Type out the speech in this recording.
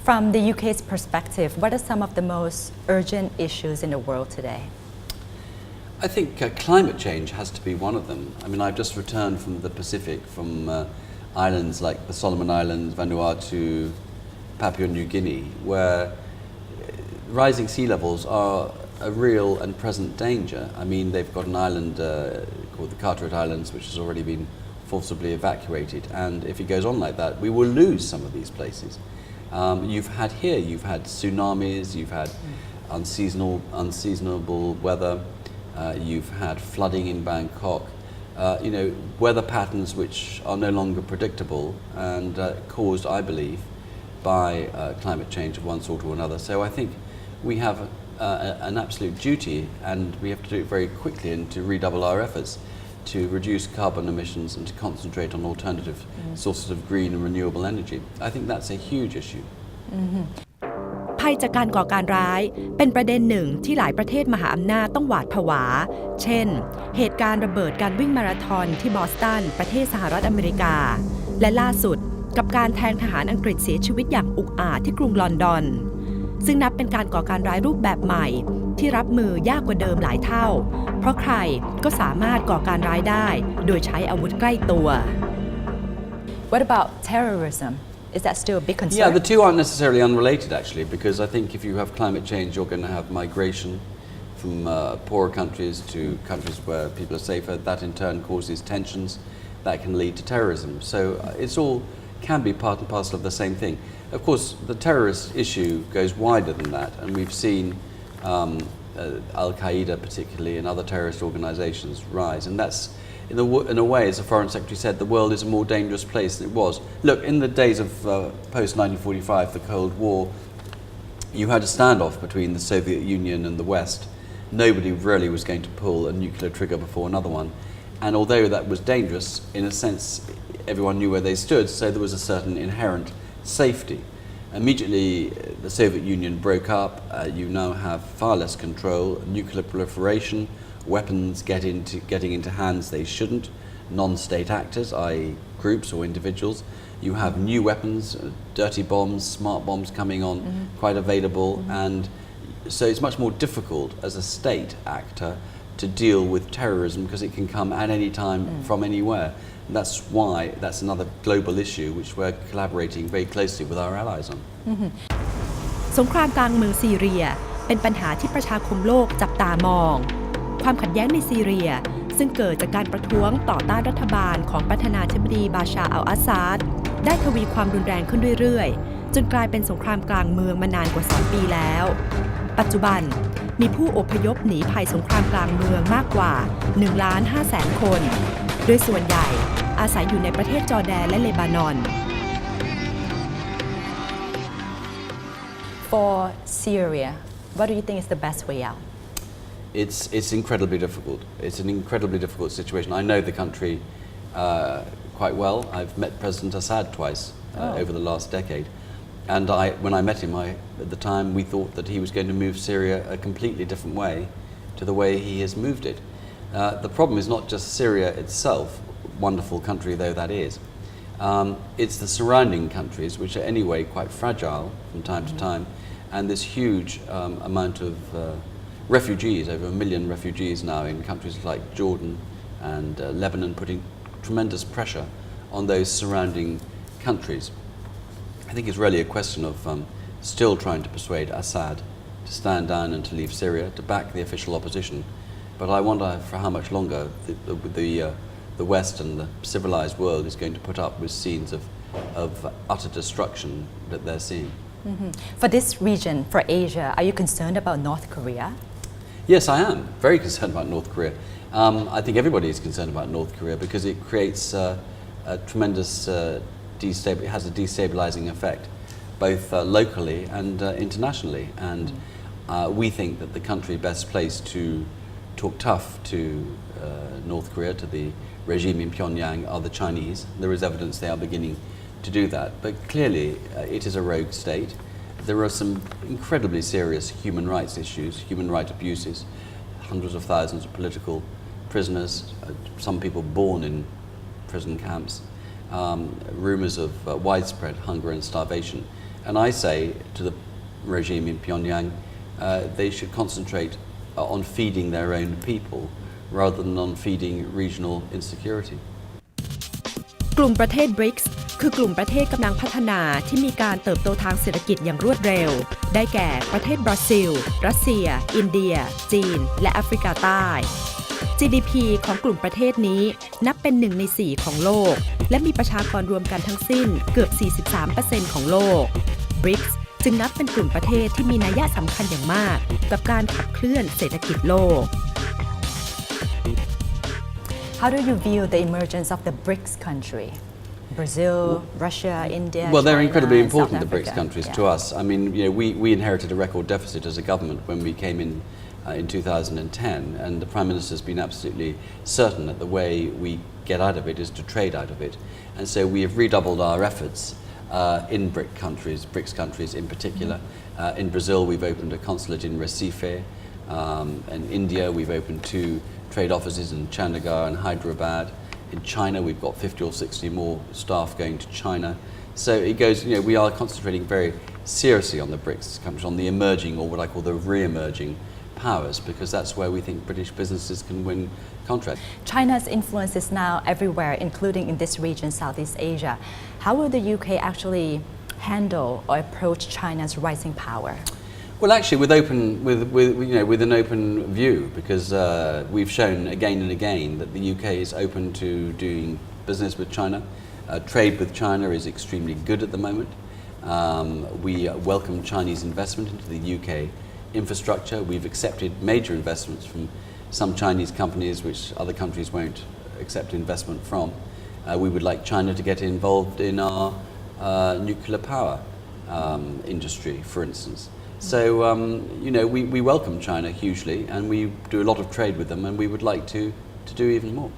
From the UK's perspective, what are some of the most urgent issues in the world today? I think climate change has to be one of them. I mean, I've just returned from the Pacific, from islands like the Solomon Islands, Vanuatu, Papua New Guinea, where rising sea levels are a real and present danger. I mean, they've got an island called the Carteret Islands, which has already been forcibly evacuated, and if it goes on like that, we will lose some of these places. You've had tsunamis, you've had unseasonable weather, you've had flooding in Bangkok, weather patterns which are no longer predictable and caused, I believe, by climate change of one sort or another. So I think we have an absolute duty, and we have to do it very quickly and to redouble our efforts to reduce carbon emissions and to concentrate on alternative sources of green and renewable energy. I think that's a huge issue. ภัยจากการก่อการร้ายเป็นประเด็นหนึ่งที่หลายประเทศมหาอำนาจต้องหวาดผวาเช่นเหตุการณ์ระเบิดการวิ่งมาราธอนที่บอสตันประเทศสหรัฐอเมริกาและล่าสุดกับการแทงทหารอังกฤษเสียชีวิตอย่างอุกอาจที่กรุงลอนดอนซึ่งนับเป็นการก่อการร้ายรูปแบบใหม่ที่รับมือยากกว่าเดิมหลายเท่าเพราะใครก็สามารถก่อการร้ายได้โดยใช้อาวุธใกล้ตัว What about terrorism? Is that still a big concern? Yeah, the two aren't necessarily unrelated actually, because I think if you have climate change, you're going to have migration from poorer countries to countries where people are safer. That in turn causes tensions that can lead to terrorism. So it's all can be part and parcel of the same thing. Of course, the terrorist issue goes wider than that, and we've seen Al-Qaeda particularly and other terrorist organizations rise, and that's in a way, as the Foreign Secretary said, the world is a more dangerous place than it was. Look, in the days of post-1945, the Cold War, you had a standoff between the Soviet Union and the West. Nobody really was going to pull a nuclear trigger before another one. And although that was dangerous, in a sense, everyone knew where they stood, so there was a certain inherent safety. Immediately, the Soviet Union broke up. You now have far less control, nuclear proliferation, weapons getting into hands they shouldn't, non-state actors, i.e. groups or individuals. You have new weapons, dirty bombs, smart bombs coming on, quite available, and so it's much more difficult as a state actor to deal with terrorism because it can come at any time from anywhere. And that's why that's another global issue which we're collaborating very closely with our allies on. สงครามกลางเมืองซีเรียเป็นปัญหาที่ประชาคมโลกจับตามองความขัดแย้งในซีเรียซึ่งเกิดจากการประท้วงต่อต้านรัฐบาลของประธานาธิบดีบาชาอัลอาซาดได้ทวีความรุนแรงขึ้นเรื่อยๆจนกลายเป็นสงครามกลางเมืองมานานกว่า2 ปีแล้วปัจจุบันมีผู้อพยพหนีภัยสงครามกลางเมืองมากกว่า 1,500,000 คนโดยส่วนใหญ่อาศัยอยู่ในประเทศจอร์แดนและเลบานอน For Syria, what do you think is the best way out? It's incredibly difficult. It's an incredibly difficult situation. I know the country quite well. I've met President Assad twice over the last decade. And when I met him, at the time we thought that he was going to move Syria a completely different way to the way he has moved it. The problem is not just Syria itself, wonderful country though that is. It's the surrounding countries, which are anyway quite fragile from time to time, and this huge amount of refugees, over 1 million refugees now in countries like Jordan and Lebanon, putting tremendous pressure on those surrounding countries. I think it's really a question of still trying to persuade Assad to stand down and to leave Syria, to back the official opposition. But I wonder for how much longer the West and the civilized world is going to put up with scenes of utter destruction that they're seeing. For this region, for Asia, are you concerned about North Korea? Yes, I am very concerned about North Korea. I think everybody is concerned about North Korea because it creates a tremendous it has a destabilizing effect, both locally and internationally. And we think that the country best placed to talk tough to North Korea, to the regime in Pyongyang, are the Chinese. There is evidence they are beginning to do that. But clearly, it is a rogue state. There are some incredibly serious human rights issues, human rights abuses, hundreds of thousands of political prisoners, some people born in prison camps, rumors of widespread hunger and starvation. And I say to the regime in Pyongyang, they should concentrate on feeding their own people rather than on feeding regional insecurity. กลุ่มประเทศ BRICS คือกลุ่มประเทศกำลังพัฒนาที่มีการเติบโตทางเศรษฐกิจอย่างรวดเร็วได้แก่ประเทศบราซิลรัสเซียอินเดียจีนและแอฟริกาใต้ GDP ของกลุ่มประเทศนี้นับเป็น1 ใน 4ของโลกและมีประชากรรวมกันทั้งสิ้นเกือบ 43% ของโลก BRICS จึงนับเป็นกลุ่มประเทศที่มีนัยสำคัญอย่างมากกับการขับเคลื่อนเศรษฐกิจโลก How do you view the emergence of the BRICS country? Brazil, Russia, India, Well, they're China, incredibly South important, the Africa. BRICS countries, Yeah. to us. I mean, we inherited a record deficit as a government when we came in 2010, and the Prime Minister has been absolutely certain that the way we get out of it is to trade out of it. And so we have redoubled our efforts in BRICS countries in particular. In Brazil, we've opened a consulate in Recife. In India, we've opened 2 trade offices in Chandigarh and Hyderabad. In China, we've got 50 or 60 more staff going to China. So it goes, we are concentrating very seriously on the BRICS countries, on the emerging, or what I call the re-emerging powers, because that's where we think British businesses can win contracts. China's influence is now everywhere, including in this region, Southeast Asia. How will the UK actually handle or approach China's rising power? Well, actually, with an open view, because we've shown again and again that the UK is open to doing business with China. Trade with China is extremely good at the moment. We welcome Chinese investment into the UK infrastructure. We've accepted major investments from some Chinese companies which other countries won't accept investment from. We would like China to get involved in our nuclear power industry, for instance. So, we welcome China hugely, and we do a lot of trade with them, and we would like to do even more.